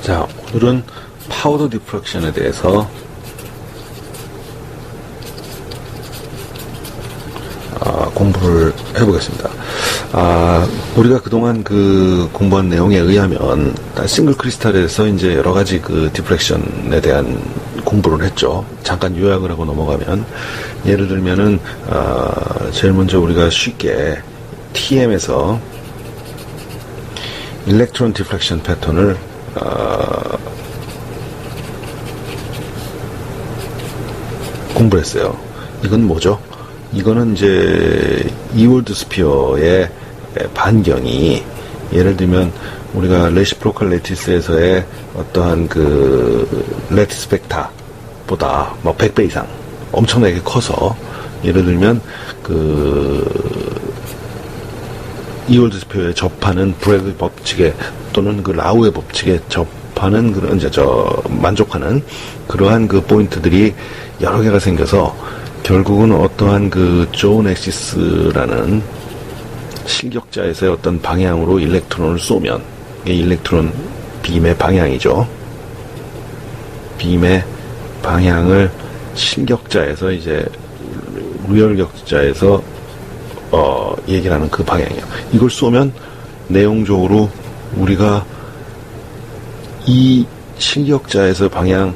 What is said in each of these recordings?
자, 오늘은 파우더 디프렉션에 대해서 공부를 해보겠습니다. 우리가 그동안 공부한 내용에 의하면 싱글 크리스탈에서 이제 여러 가지 디프렉션에 대한 공부를 했죠. 잠깐 요약을 하고 넘어가면, 예를 들면은 제일 먼저 우리가 쉽게 TM에서 일렉트론 디프렉션 패턴을 공부를 했어요. 이건 뭐죠? 이거는 이제 이월드 스피어의 반경이, 예를 들면 우리가 레시프로칼 레티스에서의 어떠한 레티스 벡터보다 100배 이상 엄청나게 커서, 예를 들면 이월드 스피어에 접하는 브래그 법칙에 또는 라우의 법칙에 접하는 만족하는 그러한 포인트들이 여러 개가 생겨서, 결국은 어떠한 존 엑시스라는 실격자에서의 어떤 방향으로 일렉트론을 쏘면, 이게 일렉트론 빔의 방향이죠. 빔의 방향을 실격자에서 이제 루열격자에서 얘기를 하는 그 방향이에요. 이걸 쏘면 내용적으로 우리가 이 실격자에서 방향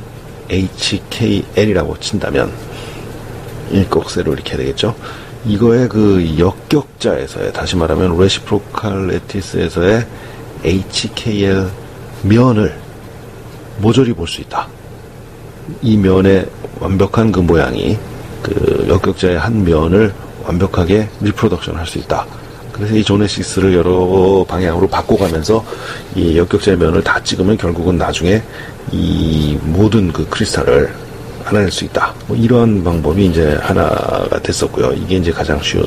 HKL이라고 친다면, 일꺽쇠로 이렇게 해야 되겠죠. 이거의 역격자에서의, 다시 말하면 레시프로칼 레티스에서의 HKL 면을 모조리 볼 수 있다. 이 면의 완벽한 모양이 역격자의 한 면을 완벽하게 리프로덕션 할 수 있다. 그래서 이 존 엑시스를 여러 방향으로 바꿔가면서 이 역격자의 면을 다 찍으면 결국은 나중에 이 모든 크리스탈을 알아낼 수 있다. 이런 방법이 이제 하나가 됐었고요. 이게 이제 가장 쉬운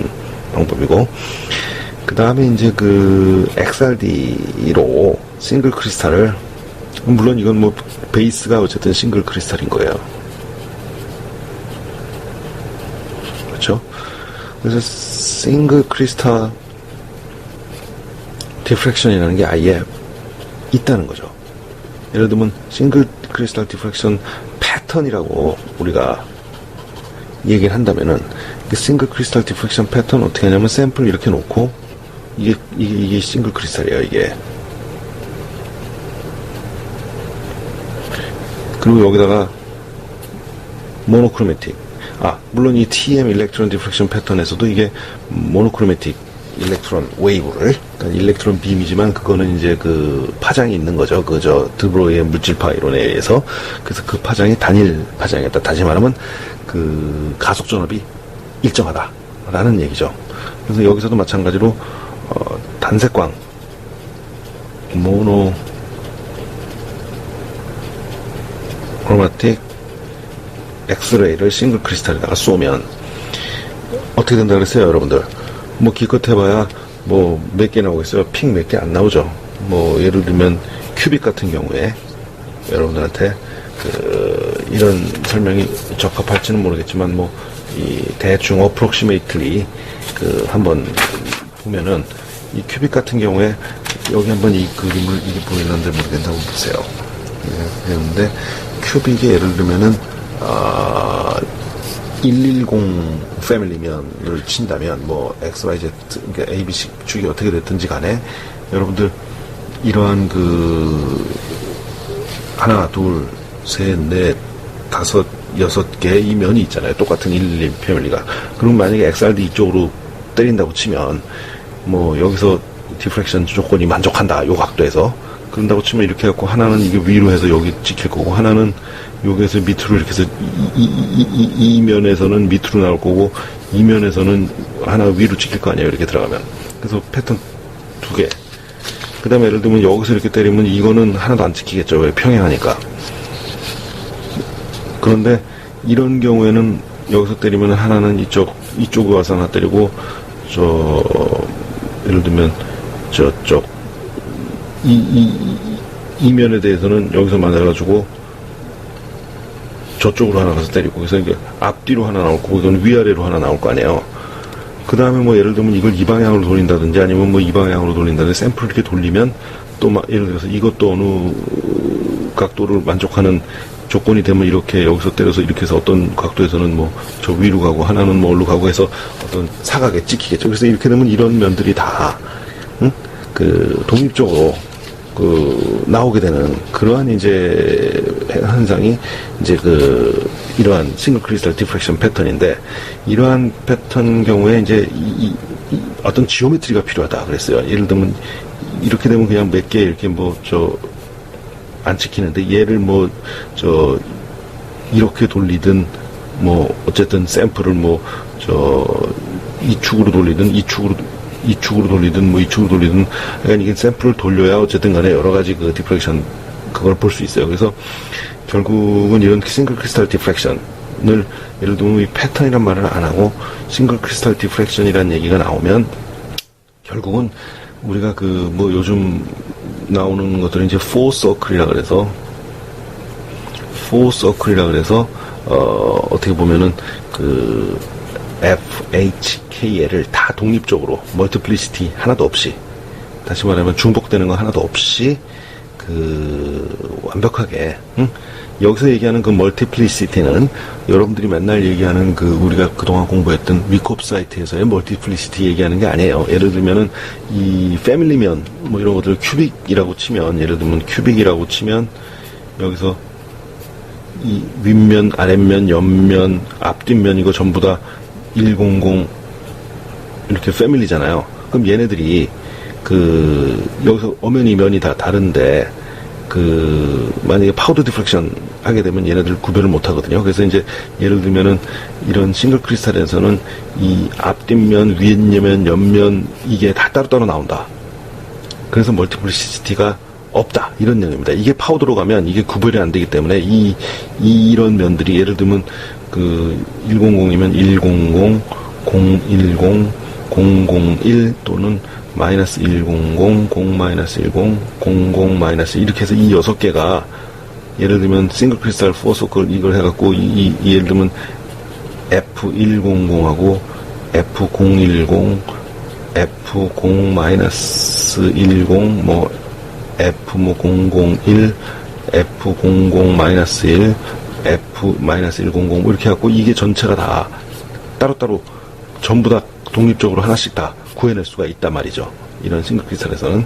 방법이고, 그 다음에 이제 XRD로 싱글 크리스탈을, 물론 이건 베이스가 어쨌든 싱글 크리스탈인 거예요. 그렇죠? 그래서 싱글 크리스탈 디프렉션이라는 게 아예 있다는 거죠. 예를 들면 싱글 크리스탈 디프렉션 패턴이라고 우리가 얘기를 한다면은, 싱글 크리스탈 디프렉션 패턴 어떻게 하냐면, 샘플을 이렇게 놓고, 이게 싱글 크리스탈이에요, 이게. 그리고 여기다가 모노크로매틱, 물론 이 TM 일렉트론 디프렉션 패턴에서도 이게 모노크로매틱 일렉트론 웨이브를, 그러니까 일렉트론 빔이지만 그거는 이제 파장이 있는 거죠. 드브로이의 물질파 이론에 의해서. 그래서 그 파장이 단일 파장이었다. 다시 말하면 가속 전압이 일정하다라는 얘기죠. 그래서 여기서도 마찬가지로 단색광 모노 크로마틱 엑스레이를 싱글 크리스탈에다가 쏘면 어떻게 된다 그랬어요, 여러분들? 기껏 해봐야 몇 개 나오겠어요? 핑 몇 개 안 나오죠. 예를 들면 큐빅 같은 경우에 여러분들한테 이런 설명이 적합할지는 모르겠지만, 이 대충 어프록시메이틀리 한번 보면은, 이 큐빅 같은 경우에 여기 한번 이 그림을, 이게 보이는데 모르겠는데 한번 보세요. 그런데 큐빅에 예를 들면은 110 패밀리면을 친다면, XYZ, 그러니까 ABC 축이 어떻게 됐든지 간에, 여러분들, 이러한 하나, 둘, 셋, 넷, 다섯, 6개 이 면이 있잖아요. 똑같은 112 패밀리가. 그럼 만약에 XRD 이쪽으로 때린다고 치면, 여기서 디프렉션 조건이 만족한다, 요 각도에서. 그런다고 치면 이렇게 해갖고, 하나는 이게 위로 해서 여기 찍힐 거고, 하나는 여기에서 밑으로 이렇게 해서 이 면에서는 밑으로 나올 거고, 이 면에서는 하나 위로 찍힐 거 아니에요, 이렇게 들어가면. 그래서 패턴 2개. 그 다음에 예를 들면 여기서 이렇게 때리면 이거는 하나도 안 찍히겠죠. 왜? 평행하니까. 그런데 이런 경우에는 여기서 때리면 하나는 이쪽으로 와서 하나 때리고, 예를 들면 저쪽 이 면에 대해서는 여기서 맞아가지고 저쪽으로 하나 가서 때리고, 그래서 이게 앞뒤로 하나 나올 거고, 이건 위아래로 하나 나올 거 아니에요. 그 다음에 예를 들면 이걸 이 방향으로 돌린다든지, 아니면 이 방향으로 돌린다든지, 샘플을 이렇게 돌리면, 또 예를 들어서 이것도 어느 각도를 만족하는 조건이 되면 이렇게 여기서 때려서 이렇게 해서 어떤 각도에서는 뭐 저 위로 가고 하나는 뭐 어디로 가고 해서 어떤 사각에 찍히겠죠. 그래서 이렇게 되면 이런 면들이 다 그 독립적으로 그 나오게 되는 그러한 이제 현상이 이제 그 이러한 싱글 크리스탈 디프렉션 패턴인데, 이러한 패턴 경우에 이제 이 어떤 지오메트리가 필요하다 그랬어요. 예를 들면 이렇게 되면 그냥 몇 개 이렇게 뭐 안 찍히는데, 얘를 뭐 이렇게 돌리든 뭐 어쨌든 샘플을 뭐 이 축으로 돌리든 이 축으로 돌리든 뭐 이 축으로 돌리든, 그러니까 이게 샘플을 돌려야 어쨌든 간에 여러 가지 그 디프렉션 그걸 볼 수 있어요. 그래서 결국은 이런 싱글 크리스탈 디프렉션을 예를 들면 이 패턴이란 말을 안 하고 싱글 크리스탈 디프렉션이라는 얘기가 나오면 결국은 우리가 그 뭐 요즘 나오는 것들은 이제 4서클이라 그래서 어떻게 보면은 그 FHKL을 다 독립적으로 멀티플리시티 하나도 없이, 다시 말하면 중복되는 거 하나도 없이 그 완벽하게 여기서 얘기하는 그 멀티플리시티는 여러분들이 맨날 얘기하는 그 우리가 그동안 공부했던 위콥 사이트에서의 멀티플리시티 얘기하는 게 아니에요. 예를 들면은 이 패밀리면 뭐 이런 것들 큐빅이라고 치면, 예를 들면 큐빅이라고 치면 여기서 이 윗면, 아랫면, 옆면, 앞뒷면 이거 전부 다 100 이렇게 패밀리잖아요. 그럼 얘네들이 그 여기서 엄연히 면이 다 다른데 그 만약에 파우더 디프렉션 하게 되면 얘네들 구별을 못 하거든요. 그래서 이제 예를 들면은 이런 싱글 크리스탈에서는 이 앞뒷면, 윗면, 옆면 이게 다 따로따로 나온다. 그래서 멀티플리시티가 없다, 이런 내용입니다. 이게 파우더로 가면 이게 구별이 안 되기 때문에 이런 면들이 예를 들면 그 100이면 100, 010, 001 또는 마이너스 100, 0-10, 00 이렇게 해서 이 6개가 예를 들면 싱글 크리스탈 4서클 이걸 해갖고 예를 들면 F100하고 F010, F0-10 뭐 F001, F00-1, F-100 뭐 이렇게 해갖고 이게 전체가 다 따로따로 전부 다 독립적으로 하나씩 다 구해낼 수가 있단 말이죠. 이런 싱글 크리스탈에서는.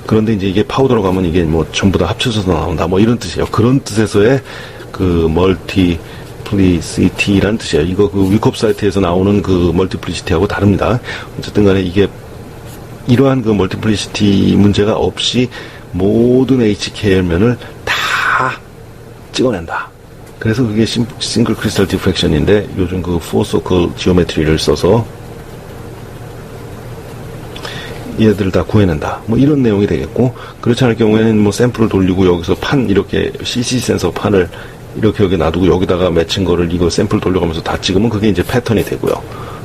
그런데 이제 이게 파우더로 가면 이게 뭐 전부 다 합쳐져서 나온다, 뭐 이런 뜻이에요. 그런 뜻에서의 그 멀티플리시티라는 뜻이에요. 이거 그 위콥 사이트에서 나오는 그 멀티플리시티하고 다릅니다. 어쨌든 간에 이게 이러한 그 멀티플리시티 문제가 없이 모든 HKL면을 다 찍어낸다. 그래서 그게 싱글 크리스탈 디프렉션인데, 요즘 그 4서클 지오메트리를 써서 얘들을 다 구해낸다, 뭐 이런 내용이 되겠고, 그렇지 않을 경우에는 뭐 샘플을 돌리고 여기서 판 이렇게 CC 센서 판을 이렇게 여기 놔두고 여기다가 맺힌 거를 이거 샘플 돌려가면서 다 찍으면 그게 이제 패턴이 되고요.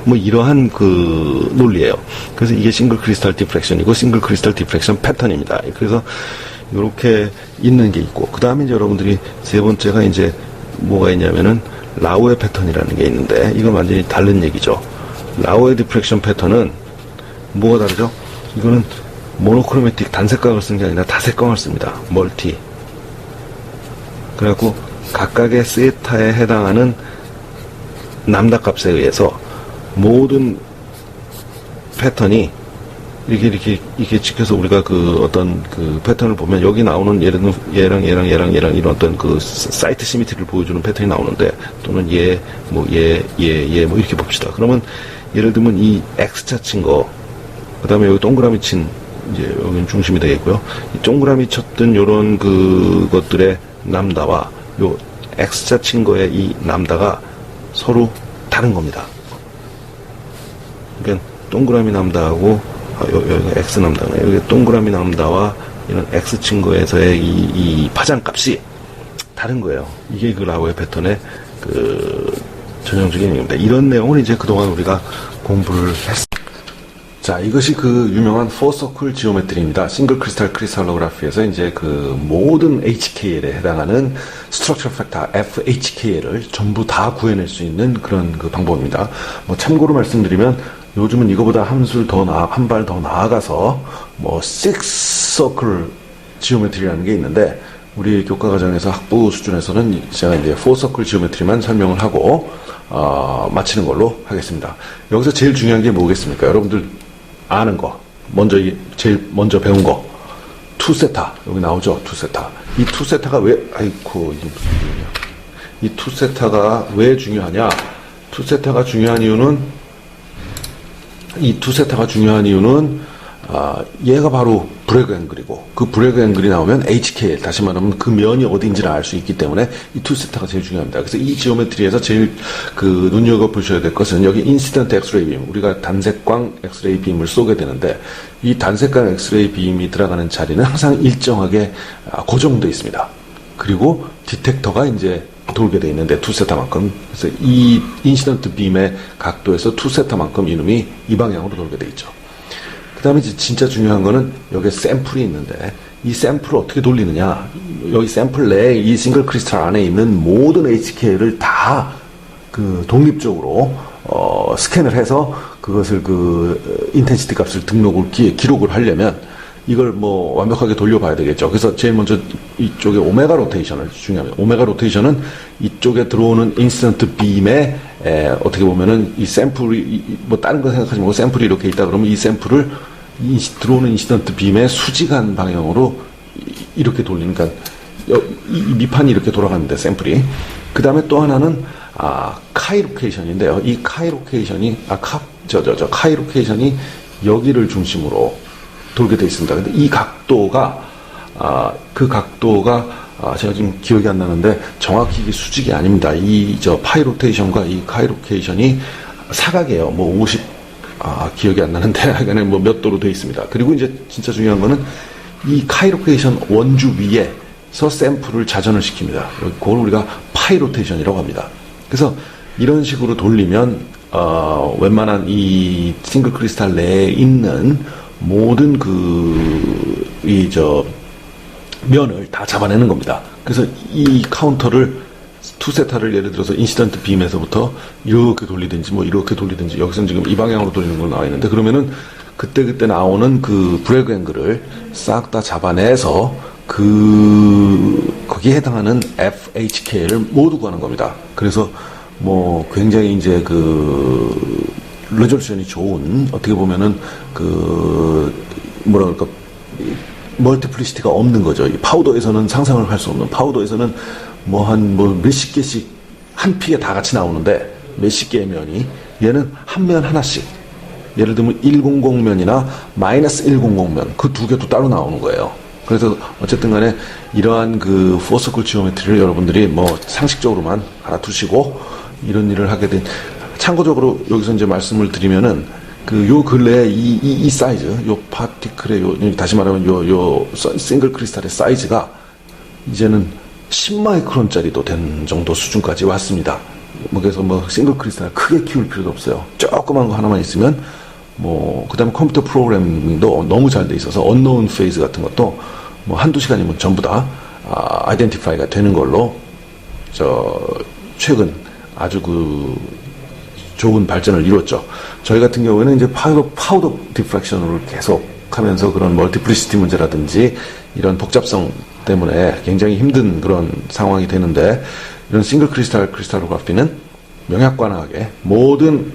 뭐 이러한 그 논리예요. 그래서 이게 싱글 크리스탈 디프렉션이고 싱글 크리스탈 디프렉션 패턴입니다. 그래서 이렇게 있는 게 있고, 그 다음에 이제 여러분들이 세 번째가 이제 뭐가 있냐면은 라우의 패턴이라는 게 있는데, 이건 완전히 다른 얘기죠. 라우의 디프렉션 패턴은 뭐가 다르죠? 이거는 모노크로매틱 단색광을 쓰는 게 아니라 다색광을 씁니다. 멀티. 그래갖고 각각의 세타에 해당하는 람다 값에 의해서 모든 패턴이 이렇게 찍혀서 우리가 그 어떤 그 패턴을 보면 여기 나오는 예를 들면 얘랑 이런 어떤 그 사이트 시미트리를 보여주는 패턴이 나오는데, 또는 얘 뭐 이렇게 봅시다. 그러면 예를 들면 이 X자 친 거, 그 다음에 여기 동그라미 친, 이제 여기는 중심이 되겠고요. 이 동그라미 쳤던 요런 그 것들의 람다와 요 X자 친 거의 이 람다가 서로 다른 겁니다. 그러니까 동그라미 람다하고 여기가 X 람다네. 여기 동그라미 람다와 이런 X 친 거에서의 이 파장 값이 다른 거예요. 이게 그 라우의 패턴의 그 전형적인 내용입니다. 이런 내용을 이제 그동안 우리가 공부를 했습니다. 자, 이것이 그 유명한 4서클 지오메트리입니다. 싱글 크리스탈 크리스탈로그래피에서 이제 그 모든 HKL에 해당하는 스트럭처 팩터 FHKL을 전부 다 구해낼 수 있는 그런 그 방법입니다. 뭐 참고로 말씀드리면 요즘은 이거보다 한 발 더 나아가서 뭐 6서클 지오메트리라는 게 있는데, 우리 교과 과정에서 학부 수준에서는 제가 이제 포서클 지오메트리만 설명을 하고 마치는 걸로 하겠습니다. 여기서 제일 중요한 게 뭐겠습니까? 여러분들 아는 거, 제일 먼저 배운 거, 투세타 여기 나오죠? 투세타. 이 투세타가 왜 아이고 이게 무슨 일이냐? 이 투세타가 왜 중요하냐? 투세타가 중요한 이유는 얘가 바로 브레그 앵글이고, 그 브레그 앵글이 나오면 HKL, 다시 말하면 그 면이 어딘지를 알 수 있기 때문에 이 투세타가 제일 중요합니다. 그래서 이 지오메트리에서 제일 눈여겨보셔야 될 것은 여기 인시던트 엑스레이 빔, 우리가 단색광 엑스레이 빔을 쏘게 되는데, 이 단색광 엑스레이 빔이 들어가는 자리는 항상 일정하게 고정되어 있습니다. 그리고 디텍터가 이제 돌게 되어 있는데 투세타만큼, 그래서 이 인시던트 빔의 각도에서 투세타만큼 이놈이 이 방향으로 돌게 되어 있죠. 그 다음에 진짜 중요한 거는 여기에 샘플이 있는데, 이 샘플을 어떻게 돌리느냐. 여기 샘플 내에 이 싱글 크리스탈 안에 있는 모든 HK를 다 독립적으로 스캔을 해서 그것을 인텐시티 값을 기록을 하려면 이걸 완벽하게 돌려봐야 되겠죠. 그래서 제일 먼저 이쪽에 오메가 로테이션을 중요합니다. 오메가 로테이션은 이쪽에 들어오는 인스턴트 빔에 어떻게 보면은 이 샘플이 다른 거 생각하지 말고 샘플이 이렇게 있다 그러면 이 샘플을 들어오는 인스턴트 빔의 수직한 방향으로 이렇게 돌리는, 그러니까 이 밑판이 이렇게 돌아가는데 샘플이. 그 다음에 또 하나는 카이로케이션인데요. 이 카이로케이션이 카이로케이션이 여기를 중심으로 돌게 되어 있습니다. 근데 이 각도가 제가 지금 기억이 안 나는데 정확히 이게 수직이 아닙니다. 파이로테이션과 이 카이로케이션이 사각이에요. 50 기억이 안 나는데 하여간에 몇 도로 되어 있습니다. 그리고 이제 진짜 중요한 거는 이 카이로케이션 원주 위에서 샘플을 자전을 시킵니다. 그걸 우리가 파이로테이션이라고 합니다. 그래서 이런 식으로 돌리면 웬만한 이 싱글 크리스탈 내에 있는 모든 면을 다 잡아내는 겁니다. 그래서 이 카운터를 투세타를 예를 들어서 인시던트 빔에서부터 이렇게 돌리든지 이렇게 돌리든지, 여기서는 지금 이 방향으로 돌리는 걸 나와 있는데, 그러면은 그때 나오는 브레그 앵글을 싹 다 잡아내서 거기에 해당하는 FHK를 모두 구하는 겁니다. 그래서 굉장히 이제 레졸루션이 좋은, 어떻게 보면은 멀티플리시티가 없는 거죠. 이 파우더에서는 상상을 할 수 없는, 파우더에서는 몇십 개씩 한 픽에 다 같이 나오는데, 몇십 개의 면이, 얘는 한 면 하나씩, 예를 들면 100면이나 마이너스 100면, 그 두 개도 따로 나오는 거예요. 그래서 어쨌든 간에 이러한 포서클 지오메트리를 여러분들이 상식적으로만 알아두시고 이런 일을 하게 된, 참고적으로 여기서 이제 말씀을 드리면은 요 근래에 이 사이즈, 요 파티클의 다시 말하면 요 싱글 크리스탈의 사이즈가 이제는 10마이크론짜리도 된 정도 수준까지 왔습니다. 그래서 싱글 크리스탈 크게 키울 필요도 없어요. 조그만 거 하나만 있으면 그 다음에 컴퓨터 프로그래밍도 너무 잘 돼 있어서 언노운 페이즈 같은 것도 한두 시간이면 전부 다 아이덴티파이가 되는 걸로 최근 아주 좋은 발전을 이뤘죠. 저희 같은 경우에는 이제 파우더 디프렉션을 계속 하면서 그런 멀티플리시티 문제라든지 이런 복잡성 때문에 굉장히 힘든 그런 상황이 되는데, 이런 싱글 크리스탈로그래피는 명약관하게 모든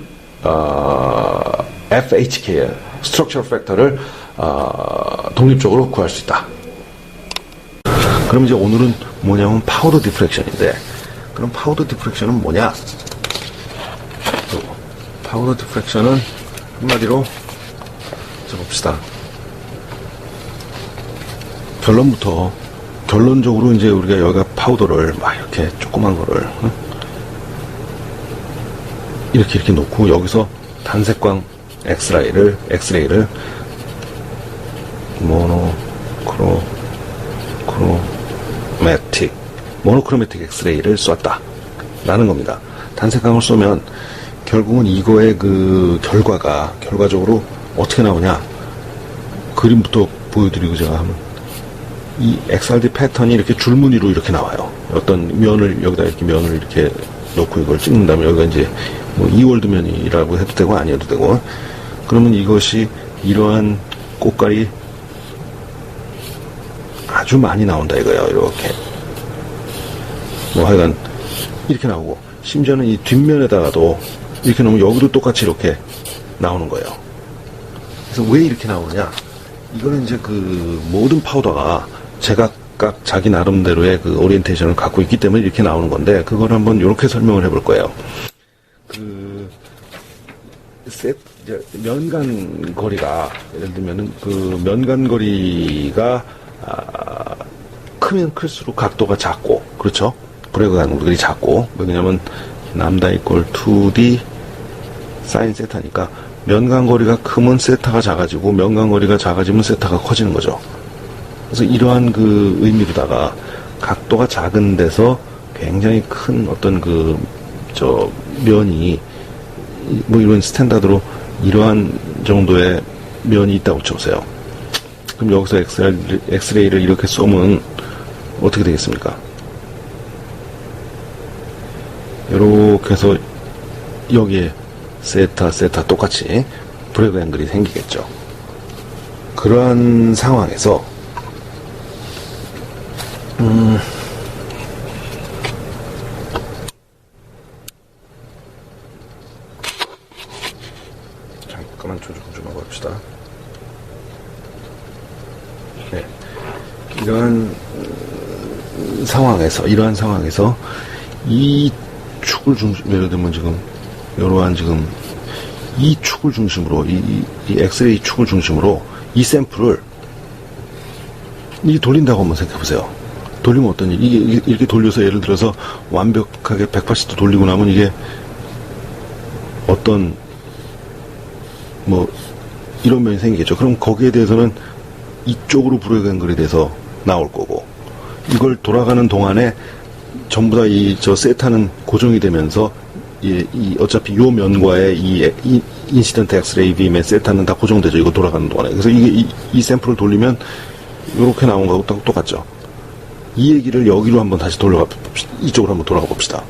FHK의 스트럭처럴 팩터를 독립적으로 구할 수 있다. 그럼 이제 오늘은 뭐냐면 파우더 디프렉션인데, 그럼 파우더 디프렉션은 뭐냐? 파우더 디프렉션은 한마디로 봅시다. 결론적으로 이제 우리가 여기가 파우더를 이렇게 조그만 거를 이렇게 놓고 여기서 단색광 엑스레이를 모노크로매틱 엑스레이를 쐈다 라는 겁니다. 단색광을 쏘면 결국은 이거의 결과적으로 어떻게 나오냐, 그림부터 보여드리고 제가 하면 이 XRD 패턴이 이렇게 줄무늬로 이렇게 나와요. 어떤 여기다 이렇게 면을 이렇게 놓고 이걸 찍는 다음에 여기가 이제 이월드 면이라고 해도 되고 아니어도 되고, 그러면 이것이 이러한 꽃갈이 아주 많이 나온다 이거예요. 이렇게 뭐 하여간 이렇게 나오고, 심지어는 이 뒷면에다가도 이렇게 놓으면 여기도 똑같이 이렇게 나오는 거예요. 그래서 왜 이렇게 나오느냐, 이거는 이제 그 모든 파우더가 제각각 자기 나름대로의 그 오리엔테이션을 갖고 있기 때문에 이렇게 나오는 건데, 그걸 한번 이렇게 설명을 해볼 거예요. 면간 거리가, 예를 들면은 그 면간 거리가 크면 클수록 각도가 작고, 그렇죠? 브레이크 간격이 작고, 왜냐면 람다 이퀄 2D 사인 세타니까 면간 거리가 크면 세타가 작아지고, 면간 거리가 작아지면 세타가 커지는 거죠. 그래서 이러한 그 의미로다가 각도가 작은 데서 굉장히 큰 어떤 면이, 뭐 이런 스탠다드로 이러한 정도의 면이 있다고 쳐보세요. 그럼 여기서 엑스레이를 이렇게 쏘면 어떻게 되겠습니까? 이렇게 해서 여기에 세타 똑같이 브레이크 앵글이 생기겠죠. 그러한 상황에서 잠깐만 조정 좀 하고 봅시다. 네. 이러한 상황에서 이 축을 예를 들면 지금 이러한 지금 이 축을 중심으로, 이 엑스레이 축을 중심으로 이 샘플을 이게 돌린다고 한번 생각해 보세요. 돌리면 어떤 일? 이게 이렇게 돌려서 예를 들어서 완벽하게 180도 돌리고 나면 이게 어떤 뭐 이런 면이 생기겠죠. 그럼 거기에 대해서는 이쪽으로 브레이크 앵글이 돼서 나올 거고, 이걸 돌아가는 동안에 전부 다 세타는 고정이 되면서 어차피 요 면과의 이 인시던트 엑스레이 빔의 세타는 다 고정되죠. 이거 돌아가는 동안에. 그래서 이 샘플을 돌리면 이렇게 나온 거하고 똑같죠. 이 얘기를 여기로 한번 다시 이쪽으로 한번 돌아가 봅시다.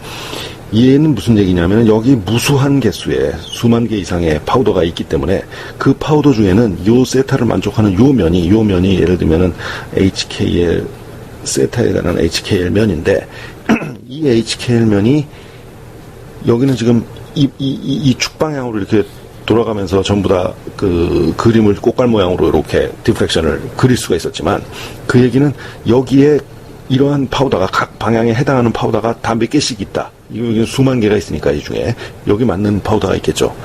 얘는 무슨 얘기냐면, 여기 무수한 개수의 수만 개 이상의 파우더가 있기 때문에 그 파우더 중에는 요 세타를 만족하는 요 면이 예를 들면은 HKL 세타에 관한 HKL 면인데, 이 HKL 면이 여기는 지금 이 축방향으로 이렇게 돌아가면서 전부 다 그 그림을 꽃갈 모양으로 이렇게 디프렉션을 그릴 수가 있었지만, 그 얘기는 여기에 이러한 파우더가 각 방향에 해당하는 파우더가 다 몇 개씩 있다. 이거 수만 개가 있으니까 이 중에 여기 맞는 파우더가 있겠죠.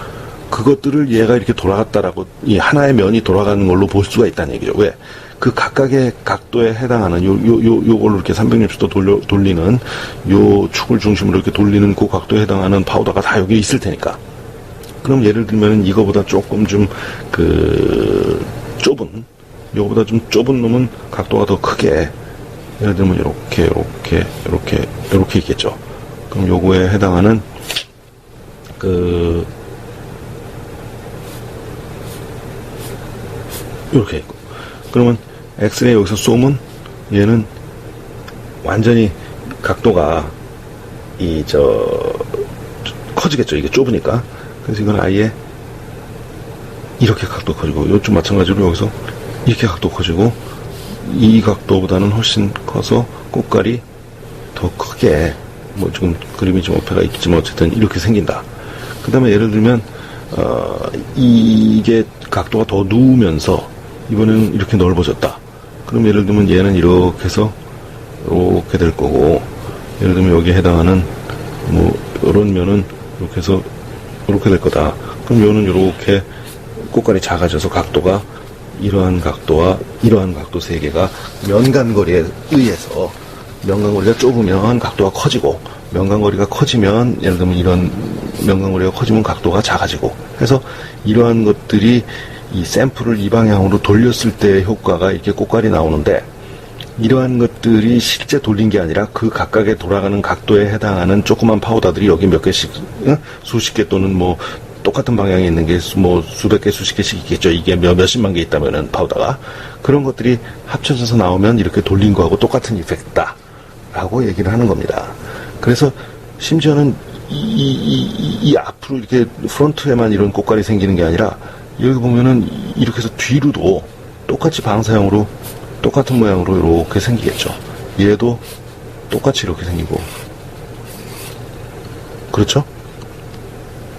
그것들을 얘가 이렇게 돌아갔다라고, 이 하나의 면이 돌아가는 걸로 볼 수가 있다는 얘기죠. 왜? 그 각각의 각도에 해당하는 요걸로 이렇게 360도 돌리는 요 축을 중심으로 이렇게 돌리는 그 각도에 해당하는 파우더가 다 여기 있을 테니까. 그럼 예를 들면 이거보다 조금 좀 요거보다 좀 좁은 놈은 각도가 더 크게, 예를 들면 이렇게 있겠죠. 그럼 요거에 해당하는 이렇게 있고, 그러면 엑스레이 여기서 쏘면 얘는 완전히 각도가 커지겠죠. 이게 좁으니까. 그래서 이건 아예 이렇게 각도 커지고, 요쪽 마찬가지로 여기서 이렇게 각도 커지고, 이 각도보다는 훨씬 커서 꽃갈이 더 크게, 뭐 지금 그림이 좀 오페가 있지만 어쨌든 이렇게 생긴다. 그 다음에 예를 들면 이게 각도가 더 누우면서 이번에는 이렇게 넓어졌다. 그럼 예를 들면 얘는 이렇게 해서 이렇게 될 거고, 예를 들면 여기에 해당하는 뭐 이런 면은 이렇게 해서 이렇게 될 거다. 그럼 요는 이렇게 꽃갈이 작아져서 각도가 이러한 각도와 이러한 각도 세 개가 면간거리에 의해서, 면간거리가 좁으면 각도가 커지고, 면간거리가 커지면, 예를 들면 이런 면간거리가 커지면 각도가 작아지고 해서, 이러한 것들이 이 샘플을 이 방향으로 돌렸을 때의 효과가 이렇게 꽃갈이 나오는데, 이러한 것들이 실제 돌린 게 아니라 그 각각의 돌아가는 각도에 해당하는 조그만 파우더들이 여기 몇 개씩, 수십 개 또는 뭐 똑같은 방향에 있는 게 뭐 수백 개, 수십 개씩 있겠죠. 이게 몇십만 개 있다면은 파우더가. 그런 것들이 합쳐져서 나오면 이렇게 돌린 거하고 똑같은 이펙트다 라고 얘기를 하는 겁니다. 그래서 심지어는 이 앞으로 이렇게 프론트에만 이런 꽃갈이 생기는 게 아니라, 여기 보면은 이렇게 해서 뒤로도 똑같이 방사형으로 똑같은 모양으로 이렇게 생기겠죠. 얘도 똑같이 이렇게 생기고, 그렇죠?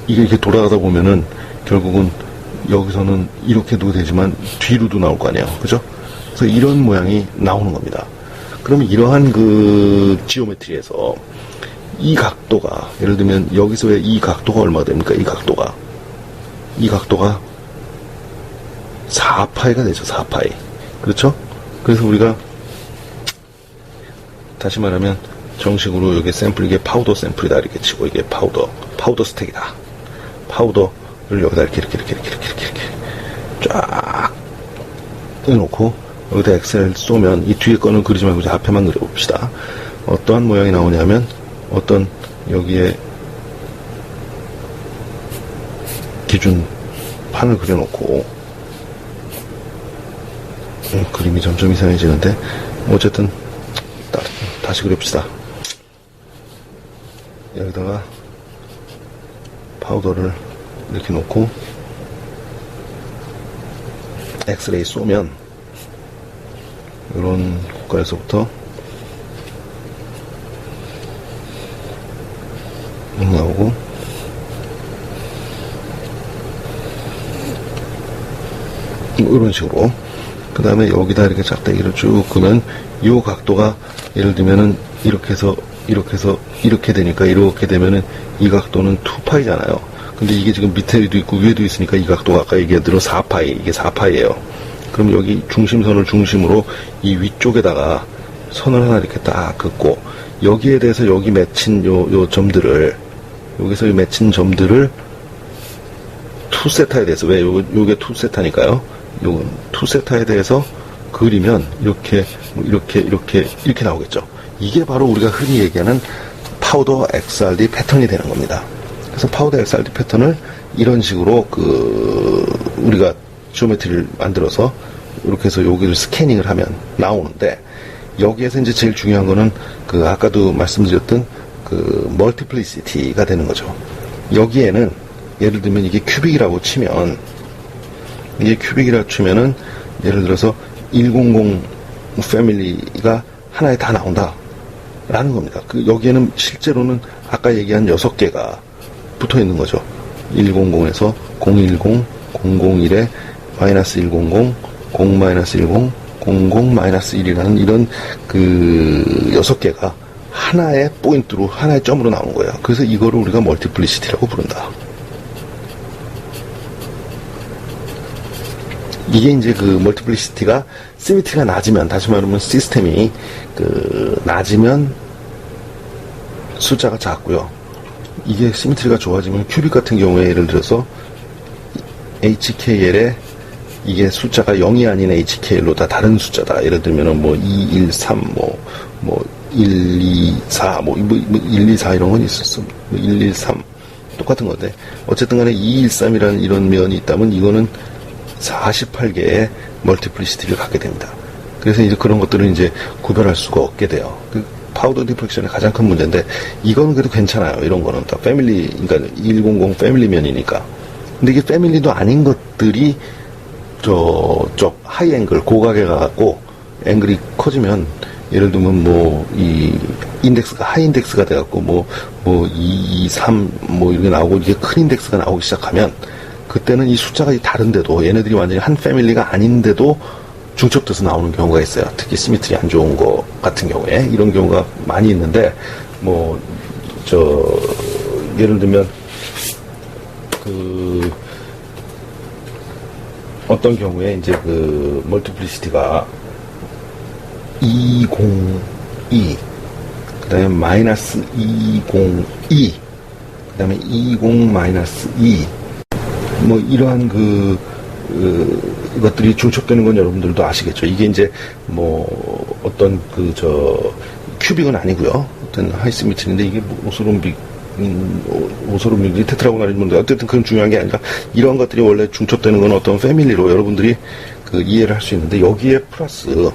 이게 이렇게 돌아가다 보면은 결국은 여기서는 이렇게도 되지만 뒤로도 나올 거 아니에요. 그죠? 그래서 이런 모양이 나오는 겁니다. 그러면 이러한 그 지오메트리에서 이 각도가, 예를 들면 여기서의 이 각도가 얼마가 됩니까? 이 각도가 4파이가 되죠. 4파이. 그렇죠? 그래서 우리가 다시 말하면 정식으로 여기 샘플, 이게 파우더 샘플이다 이렇게 치고, 이게 파우더 스택이다. 파우더를 여기다 이렇게 쫙 해놓고 여기다 엑셀 쏘면, 이 뒤에 거는 그리지 말고 이제 앞에만 그려봅시다. 어떠한 모양이 나오냐면, 어떤 여기에 기준 판을 그려놓고, 그림이 점점 이상해지는데, 어쨌든 다시 그려봅시다. 여기다가 파우더를 이렇게 놓고 엑스레이 쏘면 이런 국가에서부터 나오고, 이런 식으로, 그 다음에 여기다 이렇게 짝대기를 쭉 그으면 이 각도가, 예를 들면은 이렇게 해서 이렇게 되니까, 이렇게 되면은 이 각도는 2파이잖아요. 근데 이게 지금 밑에도 있고 위에도 있으니까 이 각도가 아까 얘기한 대로 4파이, 이게 4파이예요. 그럼 여기 중심선을 중심으로 이 위쪽에다가 선을 하나 이렇게 딱 긋고, 여기에 대해서 여기 맺힌 요 점들을, 여기서 맺힌 점들을 투세타에 대해서, 왜 요게 투세타니까요. 요건 투세타에 대해서 그리면 이렇게 나오겠죠. 이게 바로 우리가 흔히 얘기하는 파우더 XRD 패턴이 되는 겁니다. 그래서 파우더 XRD 패턴을 이런 식으로 우리가 지오메트리를 만들어서 이렇게 해서 여기를 스캐닝을 하면 나오는데, 여기에서 이제 제일 중요한 거는 아까도 말씀드렸던 멀티플리시티가 되는 거죠. 여기에는 예를 들면 이게 큐빅이라고 치면은, 예를 들어서 100 패밀리가 하나에 다 나온다 라는 겁니다. 여기에는 실제로는 아까 얘기한 6개가 붙어 있는 거죠. 100에서 010, 001에 마이너스 100, 0-10, 00-1이라는 이런 6개가 하나의 포인트로, 하나의 점으로 나오는 거예요. 그래서 이거를 우리가 멀티플리시티라고 부른다. 이게 이제 멀티플리시티가, 시미트리가 낮으면, 다시 말하면 시스템이 낮으면 숫자가 작고요. 이게 시미트리가 좋아지면, 큐빅 같은 경우에 예를 들어서 HKL에 이게 숫자가 0이 아닌 HKL로 다 다른 숫자다. 예를 들면은 213, 124, 124 이런 건 있었어. 113 똑같은 건데, 어쨌든 간에 213이라는 이런 면이 있다면 이거는 48개의 멀티플리시티를 갖게 됩니다. 그래서 이제 그런 것들은 이제 구별할 수가 없게 돼요. 파우더 디프렉션의 가장 큰 문제인데, 이거는 그래도 괜찮아요. 이런 거는 다 패밀리, 그러니까 100 패밀리면이니까. 근데 이게 패밀리도 아닌 것들이 저쪽 하이 앵글, 고각에 가갖고 앵글이 커지면, 예를 들면 이 인덱스가 하이 인덱스가 돼갖고 2, 3 이렇게 나오고, 이게 큰 인덱스가 나오기 시작하면, 그때는 이 숫자가 다른데도, 얘네들이 완전히 한 패밀리가 아닌데도 중첩돼서 나오는 경우가 있어요. 특히 시미트리 안 좋은 거 같은 경우에 이런 경우가 많이 있는데, 예를 들면 어떤 경우에 이제 멀티플리시티가 202, 그 다음에 마이너스 202, 그 다음에 20 마이너스 2, 이러한 것들이 중첩되는 건 여러분들도 아시겠죠. 이게 이제 어떤 큐빅은 아니고요. 어떤 하이시미트리인데, 이게 오소롬빅, 테트라고나리 뭔데, 어쨌든 그건 중요한 게 아니라, 이런 것들이 원래 중첩되는 건 어떤 패밀리로 여러분들이 이해를 할 수 있는데, 여기에 플러스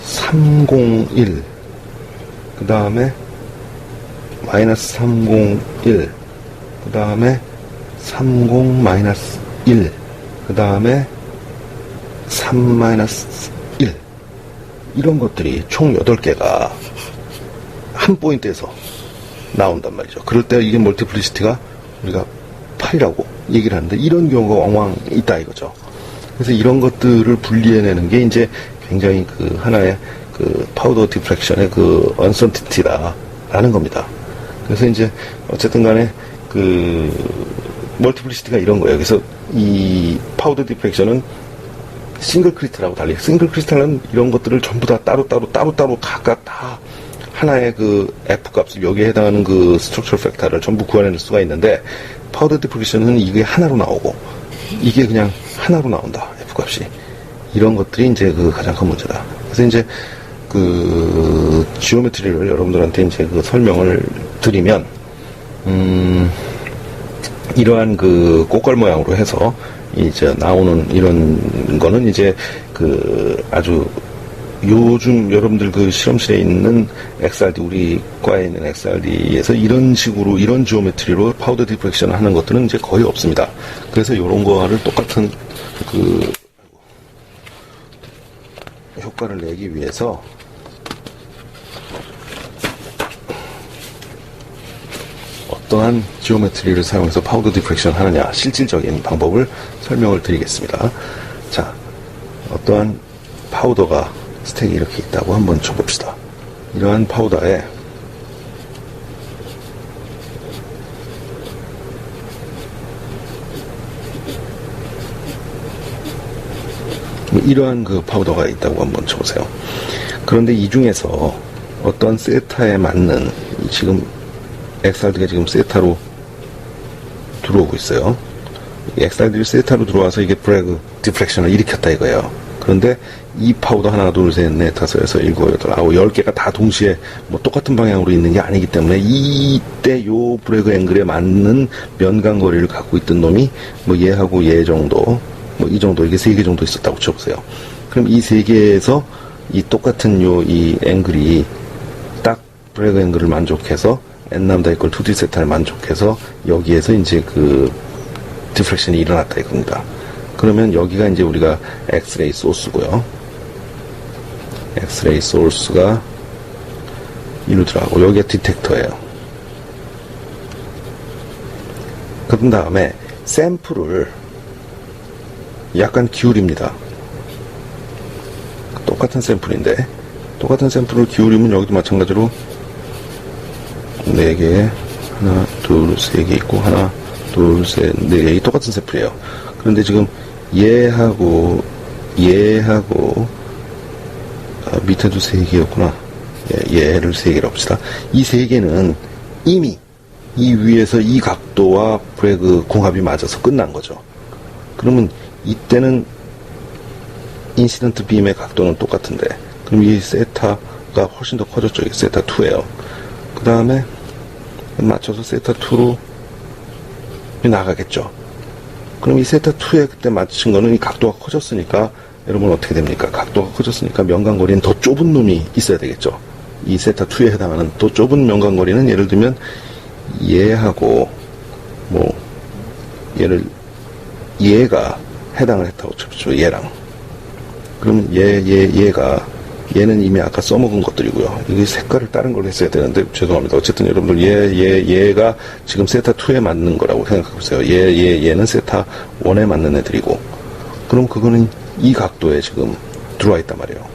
301, 그 다음에 마이너스 301, 그 다음에 30-1, 그 다음에 3-1, 이런 것들이 총 8개가 한 포인트에서 나온단 말이죠. 그럴 때 이게 멀티플리시티가 우리가 8이라고 얘기를 하는데 이런 경우가 왕왕 있다 이거죠. 그래서 이런 것들을 분리해내는 게 이제 굉장히 그 하나의 그 파우더 디프렉션의 그 언서티티다라는 겁니다. 그래서 이제 어쨌든 간에 그 멀티플리시티가 이런 거예요. 그래서 이 파우더 디프렉션은 싱글 크리스탈하고 달리 싱글 크리스탈은 이런 것들을 전부 다 따로 각각 다 하나의 그 F 값, 여기에 해당하는 그 스트럭처럴 팩터를 전부 구해낼 수가 있는데, 파우더 디프렉션은 이게 하나로 나오고, 이게 그냥 하나로 나온다, F 값이. 이런 것들이 이제 그 가장 큰 문제다. 그래서 이제 그 지오메트리를 여러분들한테 이제 그 설명을 드리면, 이러한 그 꽃갈 모양으로 해서 이제 나오는 이런 거는 이제 그 아주 요즘 여러분들 그 실험실에 있는 XRD, 우리 과에 있는 XRD에서 이런 식으로, 이런 지오메트리로 파우더 디프렉션 하는 것들은 이제 거의 없습니다. 그래서 이런 거를 똑같은 그 효과를 내기 위해서 어떠한 지오메트리를 사용해서 파우더 디프렉션 하느냐, 실질적인 방법을 설명을 드리겠습니다. 자, 어떠한 파우더가 스택이 이렇게 있다고 한번 쳐봅시다. 이러한 파우더에 이러한 그 파우더가 있다고 한번 쳐보세요. 그런데 이 중에서 어떤 세타에 맞는, 지금 XRD가 지금 세타로 들어오고 있어요. XRD를 세타로 들어와서 이게 브래그 디프렉션을 일으켰다 이거예요. 그런데 이 파우더 하나, 둘, 셋, 넷, 다섯, 여섯, 일곱, 여덟, 아홉, 10개가 다 동시에 뭐 똑같은 방향으로 있는 게 아니기 때문에 이때 요 브래그 앵글에 맞는 면간거리를 갖고 있던 놈이 뭐 얘하고 얘 정도, 뭐 이 정도, 이게 3개 정도 있었다고 쳐보세요. 그럼 이 3개에서 이 똑같은 이 앵글이 딱 브래그 앵글을 만족해서 N-람다 이퀄 2D 세타를 만족해서 여기에서 이제 그 디프렉션이 일어났다 이겁니다. 그러면 여기가 이제 우리가 엑스레이 소스고요. 엑스레이 소스가 이리로 들어가고 여기가 디텍터예요. 그런 다음에 샘플을 약간 기울입니다. 똑같은 샘플인데 똑같은 샘플을 기울이면 여기도 마찬가지로 4개, 하나, 둘, 3개 있고 하나, 둘, 셋, 4개, 이 똑같은 샘플이에요. 그런데 지금 얘하고 밑에도 3개였구나. 얘를 3개로 합시다. 이 3개는 이미 이 위에서 이 각도와 브래그 궁합이 맞아서 끝난 거죠. 그러면 이때는 인시던트 빔의 각도는 똑같은데, 그럼 이 세타가 훨씬 더 커졌죠. 이게 세타 2예요. 그 다음에 맞춰서 세타 2로 나가겠죠. 그럼 이 세타 2에 그때 맞춘 거는 이 각도가 커졌으니까 여러분 어떻게 됩니까? 각도가 커졌으니까 면간거리는 더 좁은 놈이 있어야 되겠죠. 이 세타 2에 해당하는 더 좁은 면간거리는 예를 들면 얘하고 뭐 얘가 해당을 했다고 쳤죠. 얘랑. 그러면 얘는 이미 아까 써먹은 것들이고요. 이게 색깔을 다른 걸 했어야 되는데 죄송합니다. 어쨌든 여러분들 얘가 지금 세타 2에 맞는 거라고 생각해보세요. 얘는 세타 1에 맞는 애들이고, 그럼 그거는 이 각도에 지금 들어와 있단 말이에요.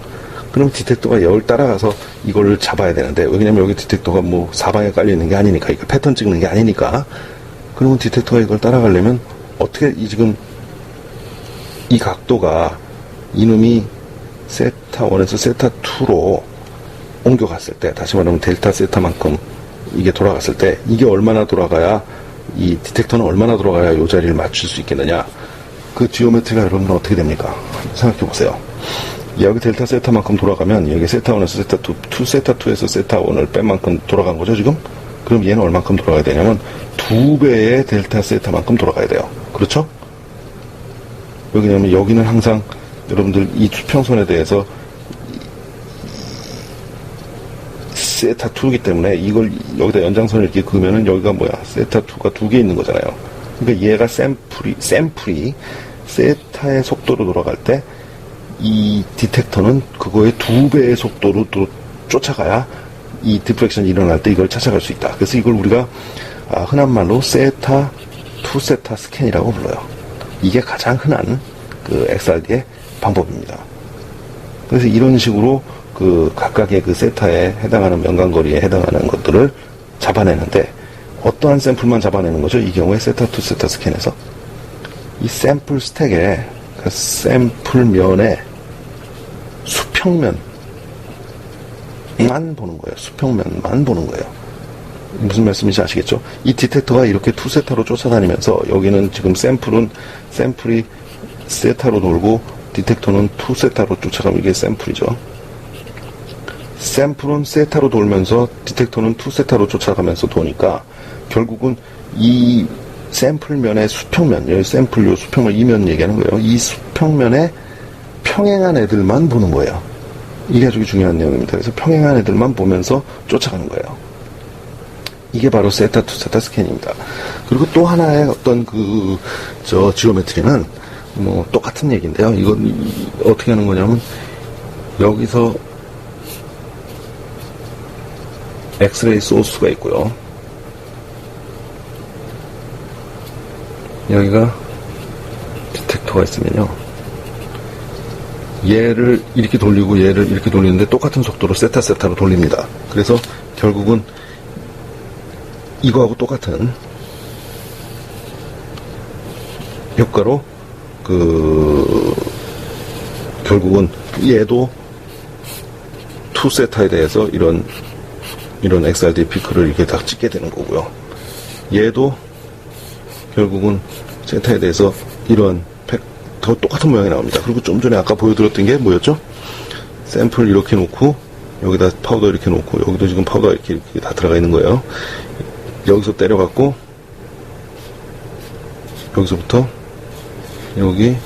그럼 디텍터가 이걸 따라가서 이걸 잡아야 되는데, 왜냐면 여기 디텍터가 뭐 사방에 깔려있는 게 아니니까, 이거 패턴 찍는 게 아니니까. 그러면 디텍터가 이걸 따라가려면 어떻게 지금 이 각도가 이놈이 세타 1에서 세타 2로 옮겨갔을 때, 다시 말하면 델타 세타만큼 이게 돌아갔을 때, 이게 얼마나 돌아가야, 이 디텍터는 얼마나 돌아가야 이 자리를 맞출 수 있겠느냐. 그 지오메트리가 여러분은 어떻게 됩니까? 생각해 보세요. 여기 델타 세타만큼 돌아가면 여기 세타 1에서 세타 2, 세타 2에서 세타 1을 뺀 만큼 돌아간 거죠 지금? 그럼 얘는 얼만큼 돌아가야 되냐면 2배의 델타 세타만큼 돌아가야 돼요. 그렇죠? 왜냐면 여기는 항상 여러분들 이 수평선에 대해서 세타 2이기 때문에 이걸 여기다 연장선을 이렇게 그으면은 여기가 뭐야? 세타 2가 2개 있는 거잖아요. 그러니까 얘가 샘플이 세타의 속도로 돌아갈 때 이 디텍터는 그거의 2배의 속도로 또 쫓아가야 이 디프렉션이 일어날 때 이걸 찾아갈 수 있다. 그래서 이걸 우리가 흔한 말로 세타, 2세타 스캔이라고 불러요. 이게 가장 흔한 그 XRD의 방법입니다. 그래서 이런 식으로 그 각각의 그 세타에 해당하는 면간거리에 해당하는 것들을 잡아내는데, 어떠한 샘플만 잡아내는 거죠? 이 경우에 세타, 2세타 스캔에서 이 샘플 스택에, 그 샘플 면의 수평면만 보는 거예요. 수평면만 보는 거예요. 무슨 말씀인지 아시겠죠? 이 디텍터가 이렇게 2세타로 쫓아다니면서, 여기는 지금 샘플이 세타로 돌고 디텍터는 2세타로 쫓아가면 이게 샘플이죠. 샘플은 세타로 돌면서 디텍터는 2세타로 쫓아가면서 도니까 결국은 이 샘플면의 수평면, 여기 샘플 요 수평면, 이면 얘기하는 거예요. 이 수평면에 평행한 애들만 보는 거예요. 이게 아주 중요한 내용입니다. 그래서 평행한 애들만 보면서 쫓아가는 거예요. 이게 바로 세타, 2세타 스캔입니다. 그리고 또 하나의 어떤 지오메트리는 뭐 똑같은 얘기인데요. 이건 어떻게 하는 거냐면, 여기서 엑스레이 소스가 있고요. 여기가 디텍터가 있으면요. 얘를 이렇게 돌리고 얘를 이렇게 돌리는데 똑같은 속도로 세타로 돌립니다. 그래서 결국은 이거하고 똑같은 효과로 결국은 얘도 2세타에 대해서 이런 XRD 피크를 이렇게 딱 찍게 되는 거고요. 얘도 결국은 세타에 대해서 더 똑같은 모양이 나옵니다. 그리고 좀 전에 아까 보여드렸던 게 뭐였죠? 샘플 이렇게 놓고, 여기다 파우더 이렇게 놓고, 여기도 지금 파우더 이렇게 다 들어가 있는 거예요. 여기서 때려갖고, 여기서부터, 여기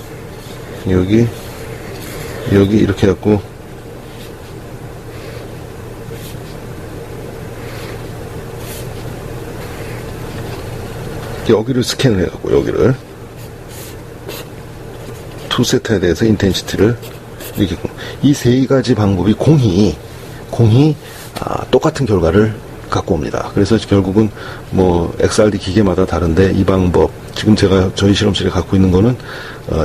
이렇게 해갖고, 여기를 스캔을 해갖고, 여기를 2세타에 대해서 인텐시티를 이렇게, 이 세 가지 방법이 공히 똑같은 결과를 갖고 옵니다. 그래서 결국은 뭐 XRD 기계마다 다른데, 이 방법, 지금 제가 저희 실험실에 갖고 있는 거는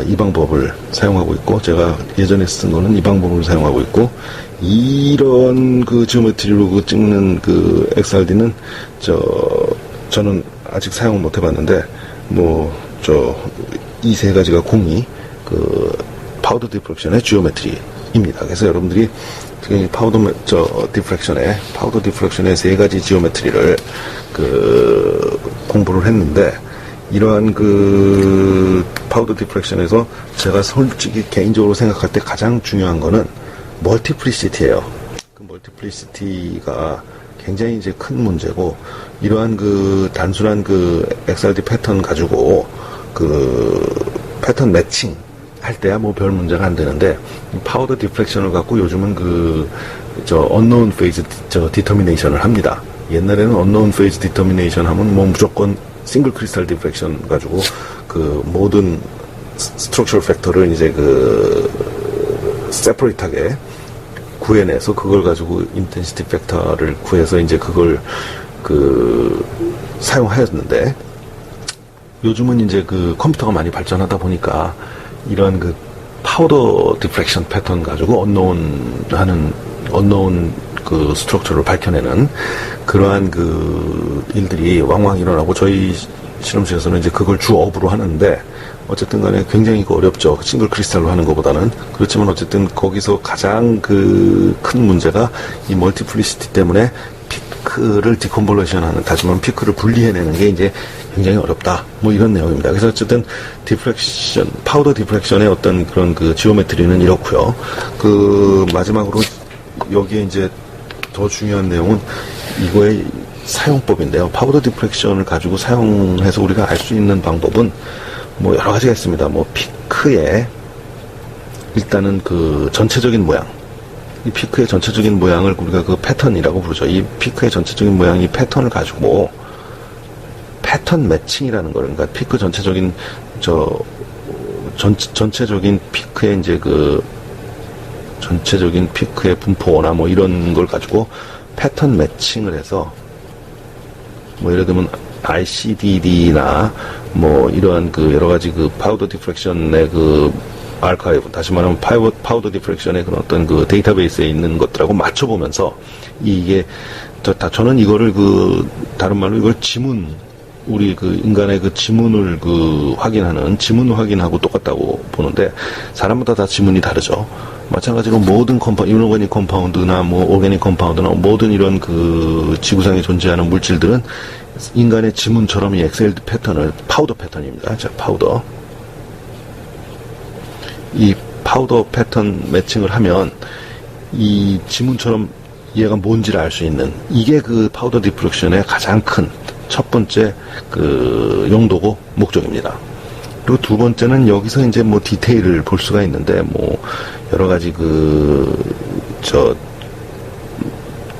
이 방법을 사용하고 있고, 제가 예전에 쓴 거는 이 방법을 사용하고 있고, 이런 지오메트리로 찍는 XRD는 저는 아직 사용을 못 해봤는데, 이 세 가지가 공이 파우더 디프렉션의 지오메트리입니다. 그래서 여러분들이 파우더 디프렉션의 세 가지 지오메트리를 공부를 했는데, 이러한 파우더 디프렉션에서 제가 솔직히 개인적으로 생각할 때 가장 중요한 거는 멀티플리시티예요. 그 멀티플리시티가 굉장히 이제 큰 문제고, 이러한 단순한 XRD 패턴 가지고 패턴 매칭 할 때야 뭐 별 문제가 안 되는데, 파우더 디프렉션을 갖고 요즘은 unknown phase determination을 합니다. 옛날에는 unknown phase determination 하면 뭐 무조건 싱글 크리스탈 디프렉션 가지고 모든 스트럭처럴 팩터를 이제 세퍼레이트하게 구해내서 그걸 가지고 인텐시티 팩터를 구해서 이제 그걸 사용하였는데, 요즘은 이제 컴퓨터가 많이 발전하다 보니까 이런 파우더 디프렉션 패턴 가지고 언노운 스트럭처를 밝혀내는 그러한 일들이 왕왕 일어나고, 저희 실험실에서는 이제 그걸 주업으로 하는데, 어쨌든 간에 굉장히 어렵죠. 싱글 크리스탈로 하는 것보다는. 그렇지만 어쨌든 거기서 가장 큰 문제가 이 멀티플리시티 때문에 피크를 디컨볼루션 하는, 다시 말하면 피크를 분리해내는 게 이제 굉장히 어렵다. 뭐 이런 내용입니다. 그래서 어쨌든 파우더 디프렉션의 어떤 그런 지오메트리는 이렇고요. 마지막으로 여기에 이제 더 중요한 내용은 이거의 사용법인데요. 파우더 디프렉션을 가지고 사용해서 우리가 알 수 있는 방법은 뭐 여러 가지가 있습니다. 뭐 피크의 일단은 전체적인 모양, 이 피크의 전체적인 모양을 우리가 패턴이라고 부르죠. 이 피크의 전체적인 모양, 이 패턴을 가지고 패턴 매칭이라는 걸, 그러니까 피크 전체적인 전체적인 피크의 이제 전체적인 피크의 분포나 뭐 이런 걸 가지고 패턴 매칭을 해서 뭐 예를 들면 ICDD나 뭐 이러한 그 여러 가지 그 파우더 디프렉션의 그 아카이브, 다시 말하면 파우더 디프렉션의 그런 어떤 그 데이터베이스에 있는 것들하고 맞춰보면서 이게 저는 이거를 그 다른 말로 이걸 지문, 우리 그 인간의 그 지문을 그 확인하는 지문 확인하고 똑같다고 보는데, 사람마다 다 지문이 다르죠. 마찬가지로 모든 이노가닉 컴파운드나 뭐 오르가닉 컴파운드나 모든 이런 그 지구상에 존재하는 물질들은 인간의 지문처럼 이 엑셀 패턴을, 파우더 패턴입니다. 자, 파우더. 이 파우더 패턴 매칭을 하면 이 지문처럼 얘가 뭔지를 알 수 있는, 이게 그 파우더 디프렉션의 가장 큰 첫 번째 그 용도고 목적입니다. 그리고 두 번째는 여기서 이제 뭐 디테일을 볼 수가 있는데, 뭐 여러 가지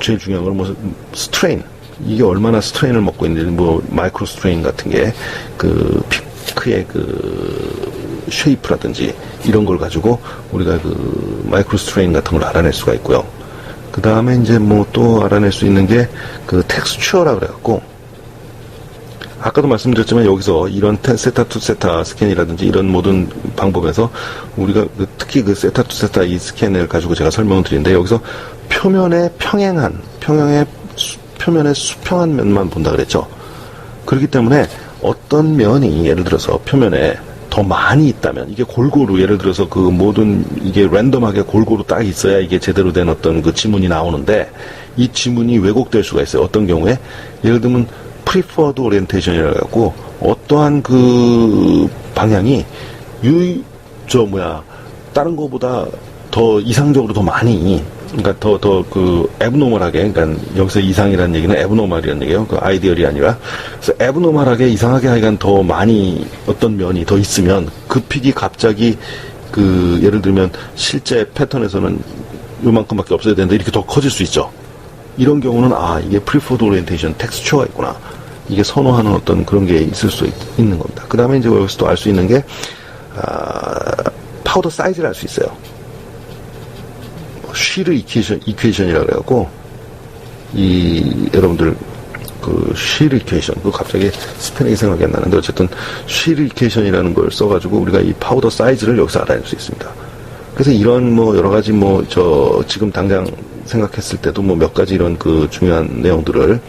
제일 중요한 건 뭐 스트레인, 이게 얼마나 스트레인을 먹고 있는지, 뭐 마이크로 스트레인 같은 게 그 피크의 그 쉐이프라든지 이런 걸 가지고 우리가 그 마이크로 스트레인 같은 걸 알아낼 수가 있고요. 그 다음에 이제 뭐 또 알아낼 수 있는 게 그 텍스처라 그래갖고, 아까도 말씀드렸지만 여기서 이런 세타 투 세타 스캔이라든지 이런 모든 방법에서 우리가 특히 그 세타 투 세타 이 스캔을 가지고 제가 설명을 드리는데, 여기서 표면의 표면의 수평한 면만 본다 그랬죠. 그렇기 때문에 어떤 면이 예를 들어서 표면에 더 많이 있다면, 이게 골고루 예를 들어서 그 모든 이게 랜덤하게 골고루 딱 있어야 이게 제대로 된 어떤 그 지문이 나오는데, 이 지문이 왜곡될 수가 있어요. 어떤 경우에 예를 들면 preferred orientation이라고 해갖고 어떠한 그 방향이 다른 거보다 더 이상적으로 더 많이, 그러니까 더 그 abnormal하게, 그러니까 여기서 이상이라는 얘기는 abnormal이라는 얘기예요. 그 아이디얼이 아니라. 그래서 abnormal하게 이상하게 하여간 더 많이 어떤 면이 더 있으면 그 픽이 갑자기 그 예를 들면 실제 패턴에서는 요만큼밖에 없어야 되는데 이렇게 더 커질 수 있죠. 이런 경우는 이게 preferred orientation 텍스처가 있구나, 이게 선호하는 어떤 그런 게 있을 수 있는 겁니다. 그 다음에 이제 여기서 또 알 수 있는 게 파우더 사이즈를 알 수 있어요. 쉬르 이퀘이션이라고 해갖고, 여러분들 그 쉬르 이퀘이션, 갑자기 스페인이 생각이 안 나는데, 어쨌든 쉬르 이퀘이션이라는 걸 써가지고 우리가 이 파우더 사이즈를 여기서 알아낼 수 있습니다. 그래서 이런 뭐 여러 가지 지금 당장 생각했을 때도 뭐 몇 가지 이런 그 중요한 내용들을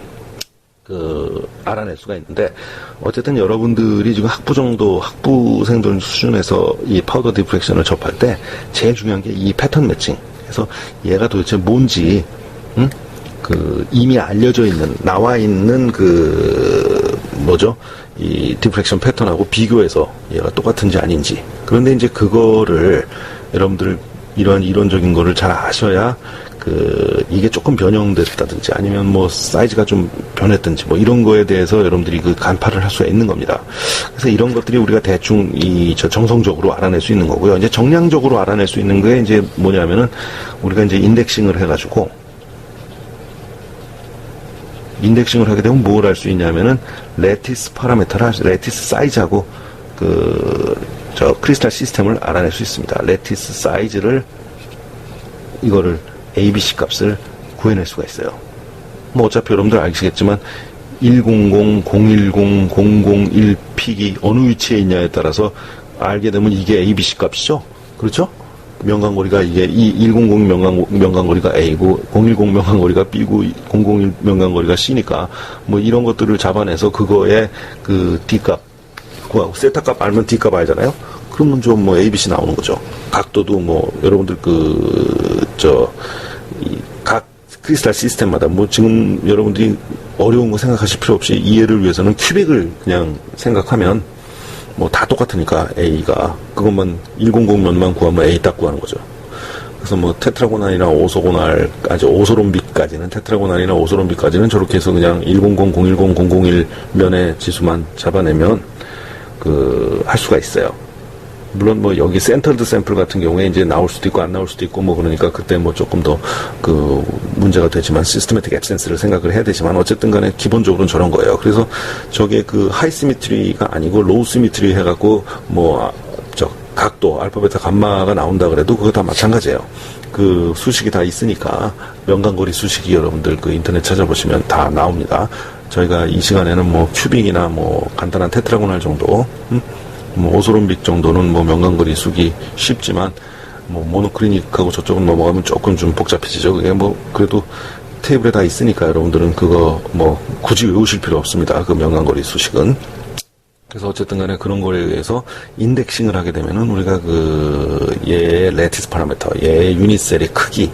알아낼 수가 있는데, 어쨌든 여러분들이 지금 학부생들 수준에서 이 파우더 디프렉션을 접할 때 제일 중요한 게 이 패턴 매칭. 그래서 얘가 도대체 뭔지, 이미 알려져 있는, 나와 있는 이 디프렉션 패턴하고 비교해서 얘가 똑같은지 아닌지. 그런데 이제 그거를 여러분들 이론적인 거를 잘 아셔야 이게 조금 변형됐다든지 아니면 뭐 사이즈가 좀 변했든지 뭐 이런 거에 대해서 여러분들이 간파를 할 수가 있는 겁니다. 그래서 이런 것들이 우리가 대충 정성적으로 알아낼 수 있는 거고요. 이제 정량적으로 알아낼 수 있는 게 이제 뭐냐면은, 우리가 이제 인덱싱을 해가지고, 인덱싱을 하게 되면 뭘 할 수 있냐면은, 레티스 파라미터라, 레티스 사이즈하고 크리스탈 시스템을 알아낼 수 있습니다. 레티스 사이즈를, 이거를 ABC 값을 구해낼 수가 있어요. 뭐 어차피 여러분들 아시겠지만 100, 010, 001 픽이 어느 위치에 있냐에 따라서 알게 되면 이게 ABC 값이죠. 그렇죠? 명간거리가 이게 100 명간거리가 A고 010 명간거리가 B고 001 명간거리가 C니까 뭐 이런 것들을 잡아내서 그거에 그 D값, 세타 값 알면 D값 알잖아요. 그러면 좀 뭐 ABC 나오는 거죠. 각도도 뭐 여러분들 각 크리스탈 시스템마다 뭐 지금 여러분들이 어려운 거 생각하실 필요 없이 이해를 위해서는 큐빅을 그냥 생각하면 뭐 다 똑같으니까 A가 그것만 100면만 구하면 A 딱 구하는 거죠. 그래서 뭐 테트라고날이나 오소롬빅까지는 테트라고날이나 오소롬빅까지는 저렇게 해서 그냥 100, 010, 001 면의 지수만 잡아내면 할 수가 있어요. 물론 뭐 여기 센터드 샘플 같은 경우에 이제 나올 수도 있고 안 나올 수도 있고 뭐 그러니까 그때 뭐 조금 더 문제가 되지만 시스테매틱 앱센스를 생각을 해야 되지만 어쨌든 간에 기본적으로는 저런 거예요. 그래서 저게 하이 시미트리가 아니고 로우 시미트리 해갖고 각도 알파 베타 감마가 나온다 그래도 그거 다 마찬가지예요. 그 수식이 다 있으니까 명간거리 수식이 여러분들 그 인터넷 찾아보시면 다 나옵니다. 저희가 이 시간에는 뭐 큐빅이나 뭐 간단한 테트라고날 정도, 뭐 오소롬빅 정도는 뭐 명간거리 수기 쉽지만 뭐 모노크리닉하고 저쪽은 넘어가면 조금 좀 복잡해지죠. 그게 뭐 그래도 테이블에 다 있으니까 여러분들은 그거 뭐 굳이 외우실 필요 없습니다. 그 명간거리 수식은. 그래서 어쨌든 간에 그런 거에 의해서 인덱싱을 하게 되면은 우리가 그 얘의 레티스 파라미터, 얘의 유닛셀의 크기,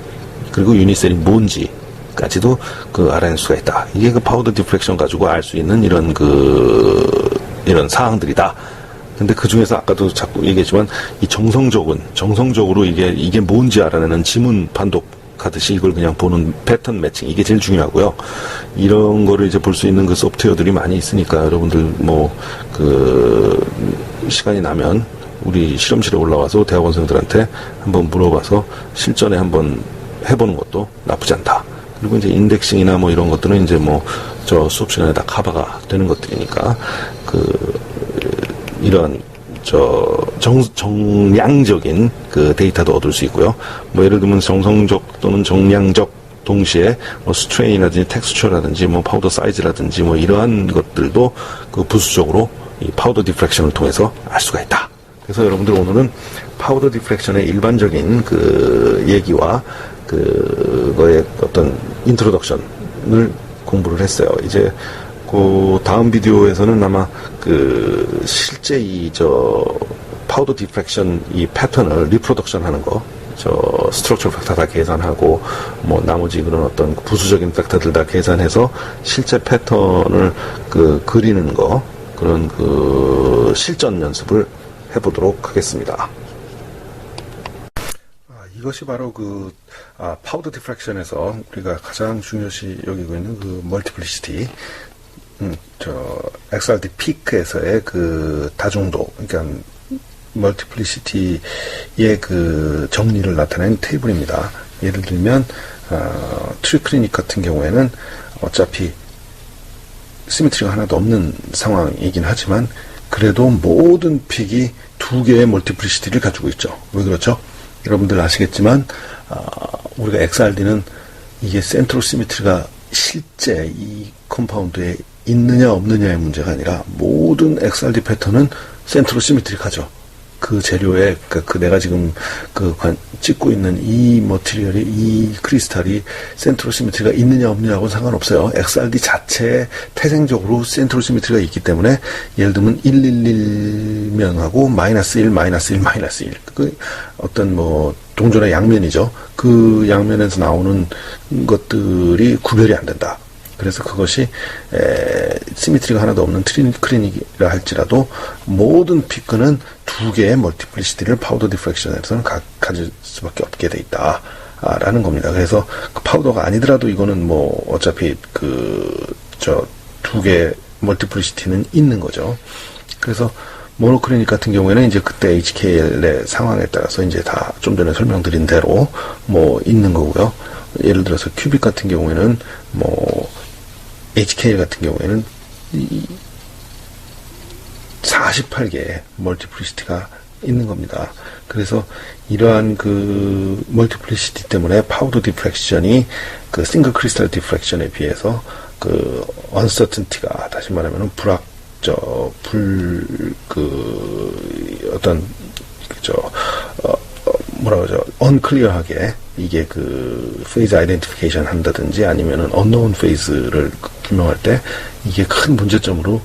그리고 유닛셀이 뭔지까지도 그 알아낼 수가 있다. 이게 그 파우더 디프렉션 가지고 알 수 있는 이런 이런 사항들이다. 근데 그 중에서 아까도 자꾸 얘기했지만 이 정성적으로 이게 뭔지 알아내는 지문 판독 하듯이 이걸 그냥 보는 패턴 매칭, 이게 제일 중요하고요. 이런 거를 이제 볼 수 있는 그 소프트웨어들이 많이 있으니까 여러분들 뭐 그 시간이 나면 우리 실험실에 올라와서 대학원생들한테 한번 물어봐서 실전에 한번 해보는 것도 나쁘지 않다. 그리고 이제 인덱싱이나 뭐 이런 것들은 이제 뭐 저 수업 시간에 다 커버가 되는 것들이니까 이런 정량적인 그 데이터도 얻을 수 있고요. 뭐 예를 들면 정성적 또는 정량적 동시에 뭐 스트레인이라든지 텍스처라든지 뭐 파우더 사이즈라든지 뭐 이러한 것들도 그 부수적으로 이 파우더 디프렉션을 통해서 알 수가 있다. 그래서 여러분들 오늘은 파우더 디프렉션의 일반적인 그 얘기와 그거의 어떤 인트로덕션을 공부를 했어요. 이제 그 다음 비디오에서는 아마 그 실제 파우더 디프렉션 이 패턴을 리프로덕션 하는 거, 스트럭처 팩터 다 계산하고 뭐 나머지 그런 어떤 부수적인 팩터들 다 계산해서 실제 패턴을 그리는 거, 그런 실전 연습을 해보도록 하겠습니다. 이것이 바로 파우더 디프렉션에서 우리가 가장 중요시 여기고 있는 그 멀티플리시티, XRD 피크에서의 그 다중도, 그러니까 멀티플리시티의 그 정리를 나타낸 테이블입니다. 예를 들면, 트리클리닉 같은 경우에는 어차피 시메트리가 하나도 없는 상황이긴 하지만, 그래도 모든 픽이 두 개의 멀티플리시티를 가지고 있죠. 왜 그렇죠? 여러분들 아시겠지만, 우리가 XRD는 이게 센트럴 시메트리가 실제 이 컴파운드에 있느냐 없느냐의 문제가 아니라 모든 XRD 패턴은 센트럴 시메트릭하죠. 그 재료에 내가 지금 찍고 있는 이 머티리얼이, 이 크리스탈이 센트럴 시메트리가 있느냐 없느냐하고는 상관없어요. XRD 자체에 태생적으로 센트럴 시메트리가 있기 때문에 예를 들면 111면하고 마이너스 1, 마이너스 1, 마이너스 1 어떤 뭐 동전의 양면이죠. 그 양면에서 나오는 것들이 구별이 안 된다. 그래서 그것이 시미트리가 하나도 없는 트리클리닉이라 할지라도 모든 피크는 두 개의 멀티플리시티를 파우더 디프렉션에서는 가질 수밖에 없게 돼 있다 라는 겁니다. 그래서 그 파우더가 아니더라도 이거는 뭐 어차피 두 개의 멀티플리시티는 있는 거죠. 그래서 모노크리닉 같은 경우에는 이제 그때 HKL의 상황에 따라서 이제 다 좀 전에 설명드린 대로 뭐 있는 거고요. 예를 들어서 큐빅 같은 경우에는 뭐 HKL 같은 경우에는 48개의 멀티플리시티가 있는 겁니다. 그래서 이러한 그 멀티플리시티 때문에 파우더 디프렉션이 그 싱글 크리스탈 디프렉션에 비해서 그 언서튼티가, 다시 말하면 언클리어하게 이게 페이즈 아이덴티피케이션 한다든지 아니면은 언노운 페이즈를 규명할 때 이게 큰 문제점으로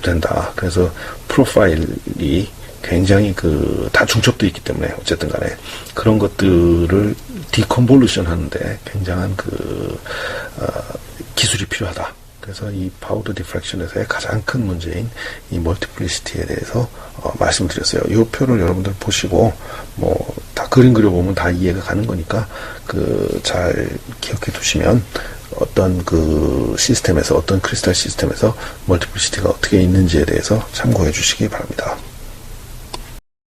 된다. 그래서 프로파일이 굉장히 다 중첩도 있기 때문에 어쨌든 간에 그런 것들을 디컨볼루션 하는데 굉장한 기술이 필요하다. 그래서 이 파우더 디프렉션에서의 가장 큰 문제인 이 멀티플리시티에 대해서 말씀드렸어요. 이 표를 여러분들 보시고 뭐 다 그림 그려보면 다 이해가 가는 거니까 잘 기억해 두시면 어떤 시스템에서, 어떤 크리스탈 시스템에서 멀티플리시티가 어떻게 있는지에 대해서 참고해 주시기 바랍니다.